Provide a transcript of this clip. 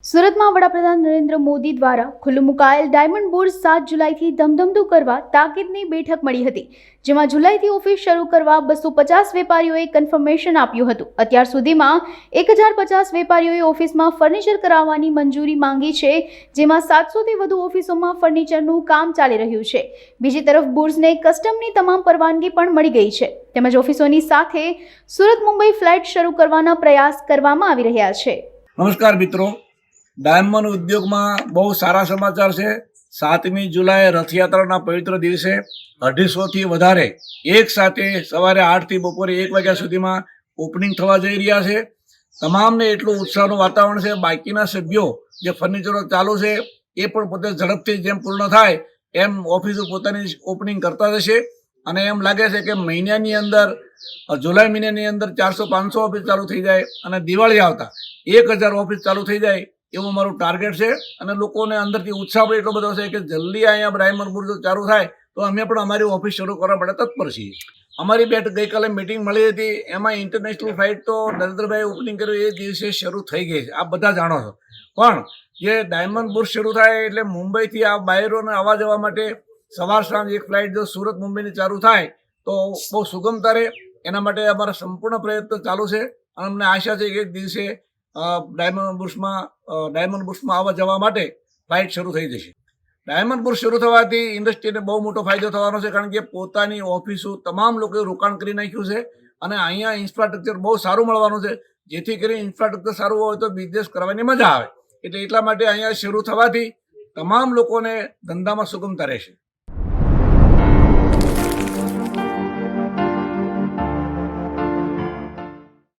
સુરતમાં વડાપ્રધાન નરેન્દ્ર મોદી દ્વારા ખુલ્લું મુકાયેલ ડાયમંડ બુર્સ 7 જુલાઈથી ધમધમતું કરવા તાકીદની બેઠક મળી હતી, જેમાં જુલાઈથી ઓફિસ શરૂ કરવા 250 વેપારીઓએ કન્ફર્મેશન આપ્યું હતું. અત્યાર સુધીમાં 1050 વેપારીઓએ ઓફિસમાં ફર્નિચર કરાવવાની મંજૂરી માંગી છે, જેમાં 700થી વધુ ઓફિસોમાં ફર્નિચરનું કામ ચાલી રહ્યું છે. બીજી તરફ બુર્સને કસ્ટમની તમામ પરવાનગી પણ મળી ગઈ છે, તેમજ ઓફિસોની સાથે સુરત મુંબઈ ફ્લાઇટ શરૂ કરવાના પ્રયાસ કરવામાં આવી રહ્યા છે. નમસ્કાર મિત્રો, ડાયમંડ ઉદ્યોગમાં બહુ સારા સમાચાર છે. 7મી જુલાઈ રથયાત્રાના પવિત્ર દિવસે 250થી વધારે એક સાથે સવારે 8થી બપોરે 1 વાગ્યા સુધીમાં ઓપનિંગ થવા જઈ રહ્યા છે. તમામને એટલું ઉત્સાહનું વાતાવરણ છે. બાકીના સભ્યો જે ફર્નિચરો ચાલુ છે એ પણ પોતે ઝડપથી જેમ પૂર્ણ થાય એમ ઓફિસો પોતાની ઓપનિંગ કરતા જશે. અને એમ લાગે છે કે મહિનાની અંદર જુલાઈ મહિનાની અંદર 400-500 ઓફિસ ચાલુ થઈ જાય અને દિવાળી આવતા 1000 ઓફિસ ચાલુ થઈ જાય એવું મારું ટાર્ગેટ છે. અને લોકોને અંદરથી ઉત્સાહ પણ એટલો બધો છે કે જલ્દી અહીંયા ડાયમંડ બુર્સ ચાલુ થાય તો અમે પણ અમારી ઓફિસ શરૂ કરવા માટે તત્પર છીએ. અમારી ગઈકાલે મિટિંગ મળી હતી, એમાં ઇન્ટરનેશનલ ફ્લાઇટ તો નરેન્દ્રભાઈ ઓપનિંગ કર્યું એ દિવસે શરૂ થઈ ગઈ છે, આપ બધા જાણો છો. પણ જે ડાયમંડ બુર્સ શરૂ થાય એટલે મુંબઈથી આ બાયરોને આવવા જવા માટે સવાર સાંજ એક ફ્લાઇટ જો સુરત મુંબઈની ચાલુ થાય તો બહુ સુગમતા રહે. એના માટે અમારા સંપૂર્ણ પ્રયત્ન ચાલુ છે અને અમને આશા છે કે એક દિવસે ડાયમંડ બુર્સમાં આવવા જવા માટે ફ્લાઇટ શરૂ થઈ જશે. ડાયમંડ બુર્સ શરૂ થવાથી ઇન્ડસ્ટ્રીને બહુ મોટો ફાયદો થવાનો છે, કારણ કે પોતાની ઓફિસો તમામ લોકોએ રોકાણ કરી નાખ્યું છે અને અહીંયા ઇન્ફ્રાસ્ટ્રક્ચર બહુ સારું મળવાનું છે, જેથી કરીને ઇન્ફ્રાસ્ટ્રક્ચર સારું હોય તો બિઝનેસ કરવાની મજા આવે. એટલા માટે અહીંયા શરૂ થવાથી તમામ લોકોને ધંધામાં સુગમતા રહેશે.